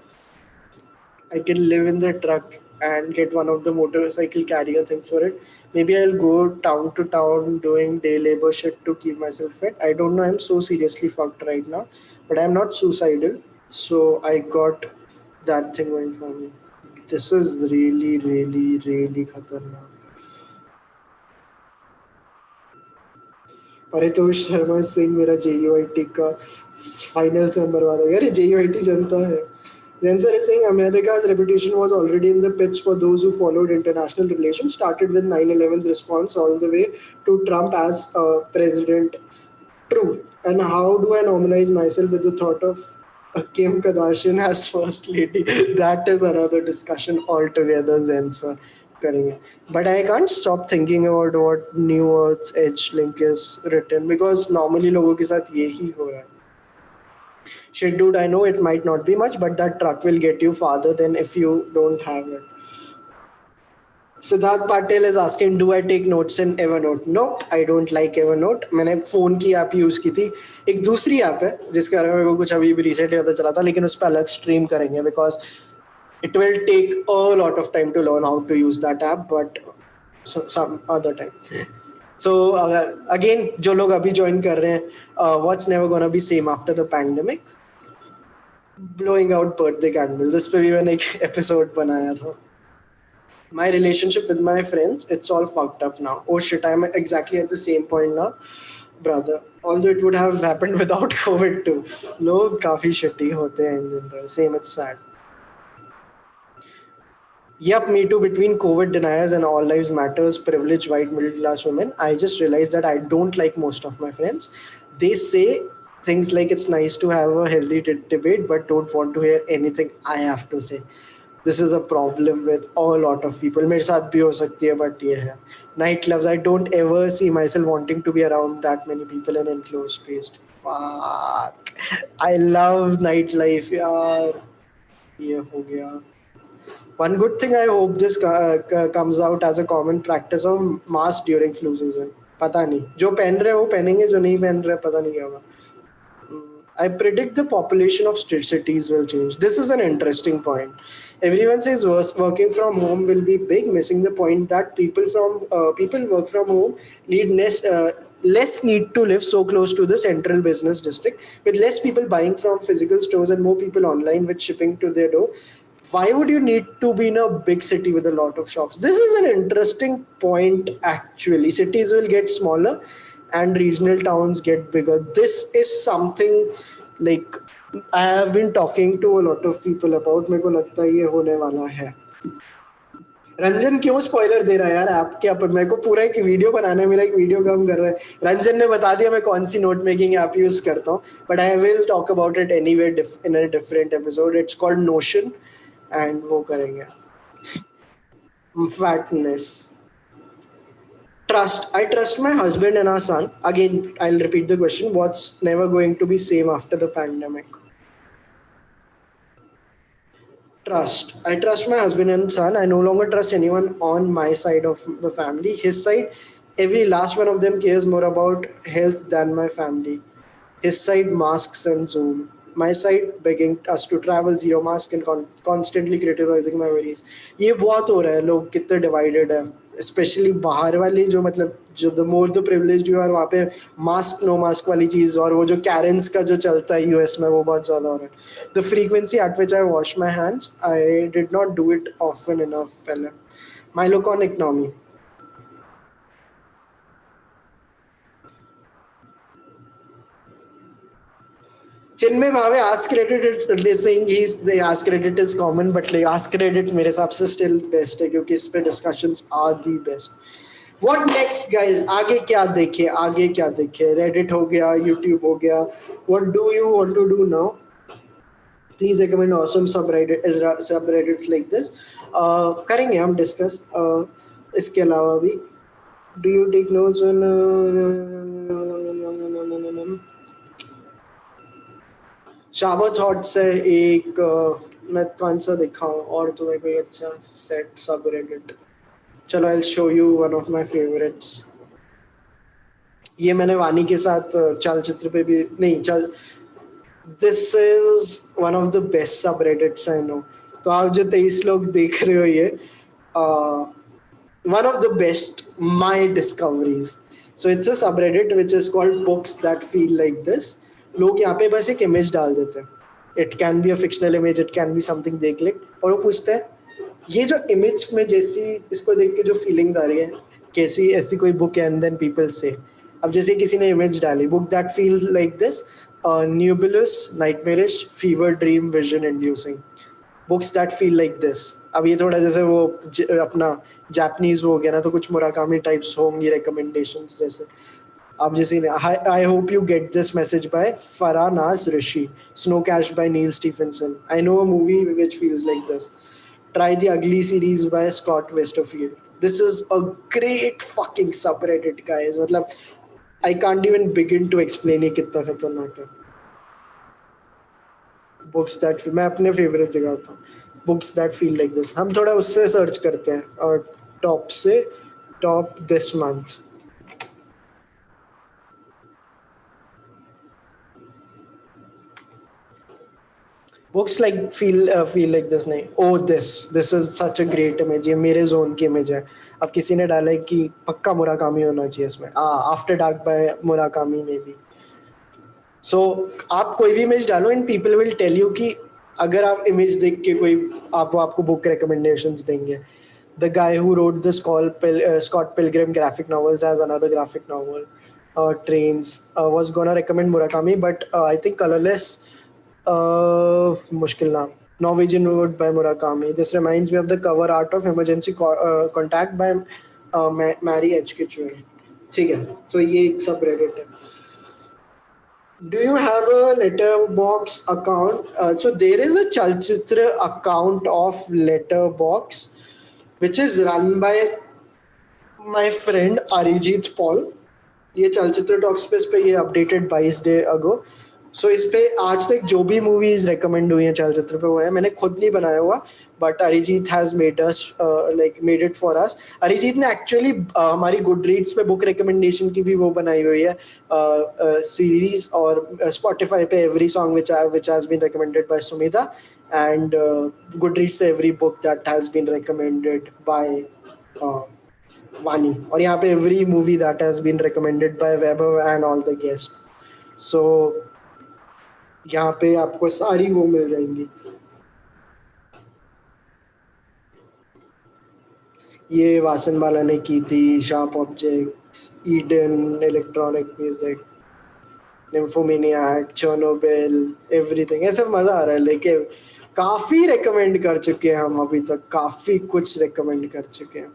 I can live in the truck and get one of the motorcycle carrier things for it. Maybe I'll go town to town doing day labor shit to keep myself fit. I don't know. I'm so seriously fucked right now, but I'm not suicidal. So I got that thing going for me. This is really, really, really khatarnak. Paritosh Sharma Singh मेरा JUIT का final से बर्बाद हो गया. अरे JUIT जनता है. Zenser is saying America's reputation was already in the pits for those who followed international relations, started with 9/11's response all the way to Trump as president. True. And how do I normalize myself with the thought of Kim Kardashian as first lady? That is another discussion altogether, Zenser. But I can't stop thinking about what New Earth Edgelink is written, because normally लोगों के साथ यही हो रहा है. Shit, dude, I know it might not be much, but that truck will get you farther than if you don't have it. Siddharth Patel is asking, do I take notes in Evernote? Nope, I don't like Evernote. मैंने phone की app use की थी. एक दूसरी app है जिसके बारे में मेरे को कुछ अभी भी रिसेंटली पता चला था, लेकिन उस पर अलग स्ट्रीम करेंगे, because it will take a lot of time to learn how to use that app, but some other time. So again, जो लोग अभी join कर रहे हैं, what's never gonna be same after the pandemic? Blowing out birthday candles. इस पे भी मैंने एक episode बनाया था. My relationship with my friends, it's all fucked up now. Oh shit, I'm exactly at the same point now, brother. Although it would have happened without COVID too. लोग काफी shitty होते हैं in general. Same, it's sad. Yep, me too. Between COVID deniers and all lives matters, privileged white middle class women, I just realized that I don't like most of my friends. They say things like it's nice to have a healthy debate, but don't want to hear anything I have to say. This is a problem with a lot of people. मेरे साथ भी हो सकती है, but ये है. Night loves. I don't ever see myself wanting to be around that many people in enclosed space. Fuck. I love nightlife, यार. ये हो गया. One good thing, I hope this comes out as a common practice of mask during flu season. पता नहीं. जो पहन रहे वो पहनेंगे, जो नहीं पहन रहे पता नहीं क्या होगा. I predict the population of cities will change. This is an interesting point. Everyone says working from home will be big, missing the point that people work from home lead less need to live so close to the central business district, with less people buying from physical stores and more people online with shipping to their door. Why would you need to be in a big city with a lot of shops? This is an interesting point, actually. Cities will get smaller and regional towns get bigger. This is something like I have been talking to a lot of people about. मेरे को लगता है ये होने वाला है. रंजन क्यों spoiler दे रहा है यार ऐप के ऊपर? मेरे को पूरा एक वीडियो बनाना है, मेरा एक वीडियो काम कर रहा है. रंजन ने बता दिया मैं कौन सी नोट मेकिंग ऐप यूज करता हूँ, but I will talk about it anyway in a different episode. It's called notion and वो करेंगे. Fatness. Trust. I trust my husband and our son. Again, I'll repeat the question. What's never going to be same after the pandemic? trust. I trust my husband and son. I no longer trust anyone on my side of the family. His side, every last one of them cares more about health than my family. His side, masks and Zoom. My side, begging us to travel zero mask and constantly criticizing my worries. ये बहुत हो रहा है, लोग कितने divided है, specially बाहर वाली जो मतलब जो the more the privilege you are वहाँ पे मास्क नो मास्क वाली चीज़ और वो जो कैरेंस का जो चलता है यूएस में वो बहुत ज़्यादा हो रहा है. The frequency eight which I wash my hands I did not do it often enough पहले. माइलोकॉन economy. Chinmay Bhave, ask credit is saying the ask credit is common, but like ask credit मेरे हिसाब से still best है क्योंकि इस पे discussions are the best. What next, guys? आगे क्या देखे? Reddit हो गया, YouTube हो गया. What do you want to do now? Please recommend awesome subreddits like this. करेंगे हम discuss. इसके अलावा भी do you take notes on shower thought से एक मैं कौन सा दिखाऊं और तुम्हें कोई अच्छा सेट सब रेडिट. चलो आई will show you one of my favourites. ये मैंने वानी के साथ चलचित्र पे भी नहीं चल. This is one of the best सब रेडिट्स आई नो. तो आप जो 23 लोग देख रहे हो ये one of the best my discoveries. So it's a subreddit which is called books that feel like this. लोग यहाँ पे बस एक इमेज डाल देते हैं. It can be a fictional image, it can be something they click और वो पूछते हैं ये जो इमेज में जैसी इसको देख के जो फीलिंग्स आ रही है कैसी ऐसी कोई बुक है. एंड देन पीपल से अब जैसे किसी ने इमेज डाली book that feels like this nebulous nightmarish fever dream vision inducing books that feel like this. अब ये थोड़ा जैसे वो अपना जापानीज हो गया ना तो कुछ मुराकामी टाइप्स होंगी रिकमेंडेशंस जैसे. आप जैसे I hope you get this message by Farah Naz Rishi. Snow Cash by Neil Stephenson. I know a movie which feels like this. Try the Ugly series by Scott Westerfield. This is a great fucking subreddit, guys. मतलब I can't even begin to explain ये कितना खतरनाक है. Books that मैं अपने favourite दिखाता हूँ. Books that feel like this. हम थोड़ा उससे सर्च करते हैं और टॉप से top this month. Books like feel like this नहीं. Oh this is such a great image. ये मेरे जोन की इमेज है. अब किसी ने डाला है कि पक्का मुराकामी होना चाहिए इसमें. आफ्टर डार्क बाय मुराकामी में भी. सो आप कोई भी इमेज डालो and people will tell you कि अगर आप इमेज देख के कोई आपको बुक रिकमेंडेशंस देंगे. The guy who wrote the Scott Pilgrim graphic novels has another graphic novel, Trains, was gonna recommend Murakami, but I think Colorless, मुश्किल नाम, Norwegian Wood by Murakami. This reminds me of the cover art of Emergency Contact by Mary H. Kitchell. ठीक है, तो ये एक सब Reddit है. Do you have a Letterboxd account? So there is a Chalchitra account of Letterboxd, which is run by my friend Arijit Paul. ये चलचित्र talks पे इस पे ये अपडेटेड 22 डे अगो. सो इस पे आज तक जो भी मूवीज रेकमेंड हुई हैं चलचित्र पे वो है. मैंने खुद नहीं बनाया हुआ but Arijit has made it for us. Arijit ने एक्चुअली हमारी गुड रीड्स पे बुक रिकमेंडेशन की भी वो बनाई हुई है सीरीज और स्पॉटिफाई पे every song which has been recommended by Sumita and Goodreads पे every book that has been recommended by Vani. और यहाँ पे every movie that has been recommended by Vaibhav and all the guest. So यहाँ पे आपको सारी वो मिल जाएंगी. ये वासनमाला ने की थी, Sharp Objects, Eden, electronic music, Nymphomaniac, Chernobyl, everything. ऐसे मजा आ रहा है. लेके काफी रिकमेंड कर चुके हैं हम अभी तक, काफी कुछ रिकमेंड कर चुके हैं.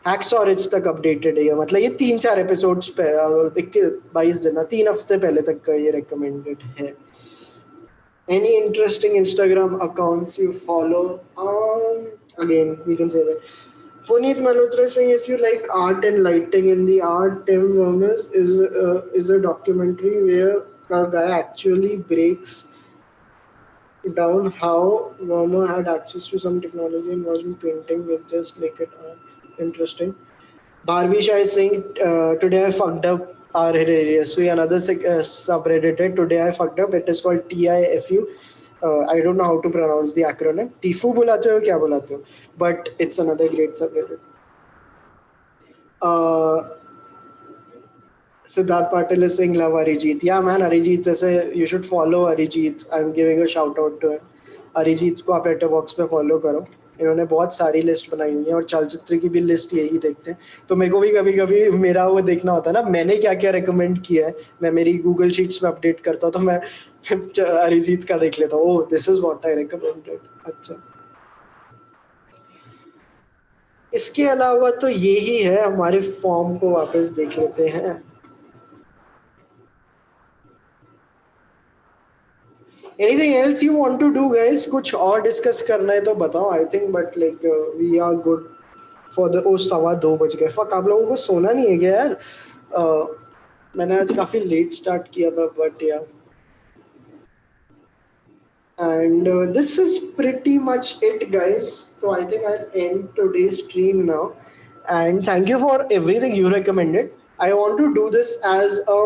हैक्सॉरिज तक अपडेटेड है, मतलब ये 3-4 एपिसोड्स पे 22 दिन 3 हफ्ते पहले तक का ये रिकमेंडेड है. Any interesting Instagram accounts you follow? Again, we can say that. Puneet Malhotra is saying if you like art and lighting in the art, Tim Vermes is a documentary where a guy actually breaks down how Verma had access to some technology and was in painting with just naked art. Interesting. Bharvi Shah is saying, today I fucked up our hilarious. So, yeah, another subreddit. Today I fucked up. It is called TIFU. I don't know how to pronounce the acronym. Tifu बुलाते हो क्या बुलाते हो? But it's another great subreddit. Siddharth Patil is saying love Arijit. Yeah, man, Arijit. जैसे you should follow Arijit. I'm giving a shout out to him. Arijit को आप letterbox पे follow करो. इन्होंने बहुत सारी लिस्ट बनाई हुई है और चलचित्र की भी लिस्ट यही देखते हैं. तो मेरे को भी कभी कभी मेरा वो देखना होता है ना, मैंने क्या क्या रिकमेंड किया है, मैं मेरी गूगल शीट्स में अपडेट करता हूँ, तो मैं अरिजीत का देख लेता हूँ. Oh, this is what I recommended. अच्छा, इसके अलावा तो यही है. हमारे फॉर्म को वापस देख लेते हैं. Anything else you want to do, guys? कुछ और डिस्कस करना है तो बताओ. I think but like we are good for the. Oh 2:15 बज गए. फक, आप लोगों को सोना नहीं है क्या यार? मैंने आज काफी लेट स्टार्ट किया था, बट यार. And this is pretty much it, guys. So I think I'll end today's stream now. And thank you for everything you recommended. I want to do this as a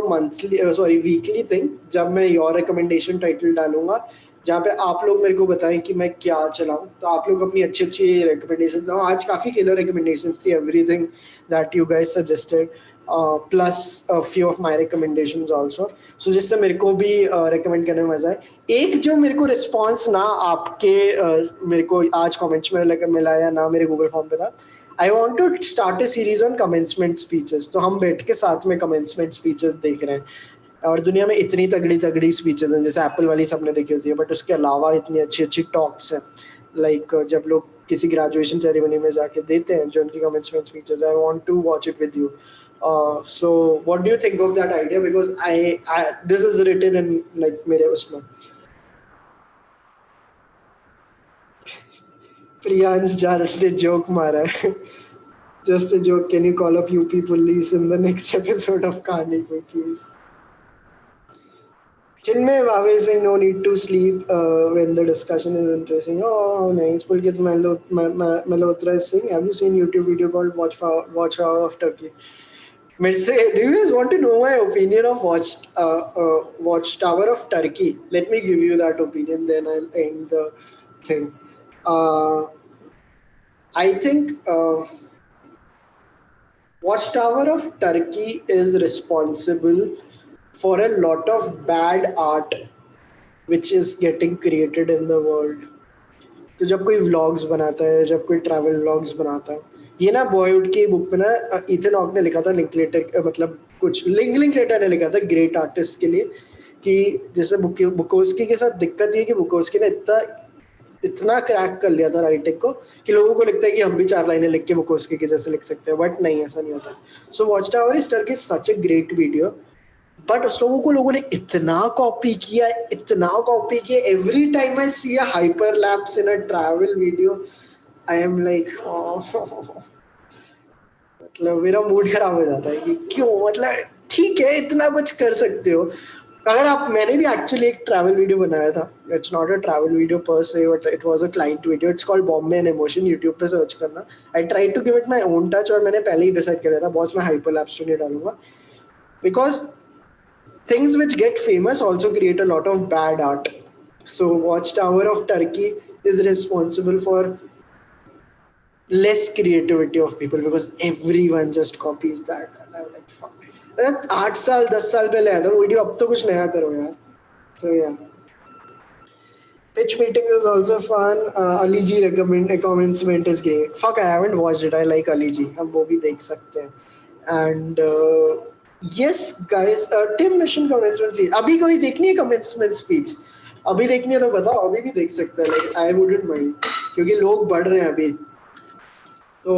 weekly thing. जब मैं your recommendation title डालूंगा, जहाँ पे आप लोग मेरे को बताएं कि मैं क्या चलाऊं, तो आप लोग अपनी अच्छी अच्छी recommendations लाओ. आज काफी killer recommendations थी. Everything that you guys suggested. Plus a few of my recommendations also. So जिससे मेरे को भी recommend करने में मजा है. एक जो मेरे को response ना आपके मेरे को आज comments में मिला या ना मेरे Google form पे था. I want to start a series on commencement speeches. तो हम बैठ के साथ में commencement speeches देख रहे हैं. और दुनिया में इतनी तगड़ी तगड़ी speeches हैं, जैसे एप्पल वाली सबने देखी होती है, बट उसके अलावा इतनी अच्छी अच्छी talks हैं. Like जब लोग किसी graduation ceremony में जाके देते हैं जो उनकी commencement speeches. I want to watch it with you. So what do you think of that idea? Because I this is written in like मेरे उसमें. Priyansh Jar ने joke मारा है. Just a joke. Can you call up UP police in the next episode of Kani Quickies? Chinmay Vawe saying no need to sleep when the discussion is interesting. Oh, nice. Pulkit Malhotra is saying, have you seen YouTube video called Watchtower of Turkey? Do you guys want to know my opinion of Watchtower of Turkey? Let me give you that opinion, then I'll end the thing. I think Watchtower of Turkey is responsible for a lot of bad art which is getting created in the world. तो जब कोई vlogs बनाता है, जब कोई travel vlogs बनाता है, ये ना बॉयवुड की बुक में ना इथन हॉक ने लिखा था, लिंकलेटर मतलब कुछ लिंकलेटर ने लिखा था ग्रेट आर्टिस्ट के लिए, कि जैसे बुकोस्की के साथ दिक्कत ये कि बुकोस्की ने इतना क्रैक कर लिया था राइटिंग को कि लोगों को लगता है कि हम भी 4 लाइनें लिख के बुकोस्की के जैसे लिख सकते हैं, बट नहीं, ऐसा नहीं होता. So watch tower is Turkey such a great video, but उस लोगों ने इतना कॉपी किया. Every time I see a hyperlapse in a travel video, I am like मतलब मेरा मूड खराब हो जाता है कि क्यों. मतलब ठीक है, इतना कुछ कर सकते हो. अगर आप, मैंने भी एक्चुअली एक ट्रैवल वीडियो बनाया था. It's not a travel video per se, but it was a client video. It's called Bombay an emotion. YouTube पे सर्च करना. I try to give it my own touch, और मैंने पहले ही डिसाइड किया था बॉस मैं हाइपरलैप्स तो नहीं डालूंगा, because things which get famous also create a lot of bad art. So Watchtower of Turkey is responsible for less creativity of people because everyone just copies that. And I'm like, fuck. 8 साल 10 साल पहले आया था video, अब तो कुछ नया करो यार. So yeah. Pitch meetings is also fun. Ali G commencement is great. Fuck, I haven't watched it. I like Ali G. हम वो भी देख सकते हैं. And yes guys, Tim Mission commencement speech. अभी कोई देखनी है commencement speech? अभी देखनी है तो बताओ, अभी भी देख सकते हैं. Like I wouldn't mind, क्योंकि लोग बढ़ रहे हैं अभी. तो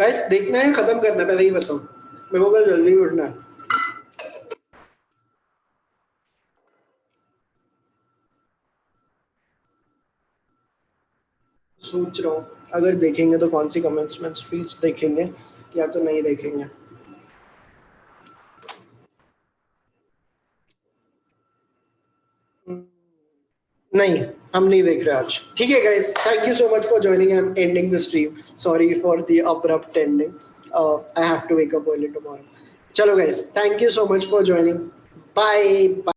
guys देखना है, खत्म करना है, पहले ही बताओ. मेरे को कल जल्दी उठना है. सोच रहा हूँ अगर देखेंगे तो कौन सी commencement speech देखेंगे या तो नहीं देखेंगे. नहीं, हम नहीं देख रहे आज. ठीक है guys, thank you so much for joining. I'm ending the stream. Sorry for the abrupt ending. I have to wake up early tomorrow. चलो guys, thank you so much for joining. Bye.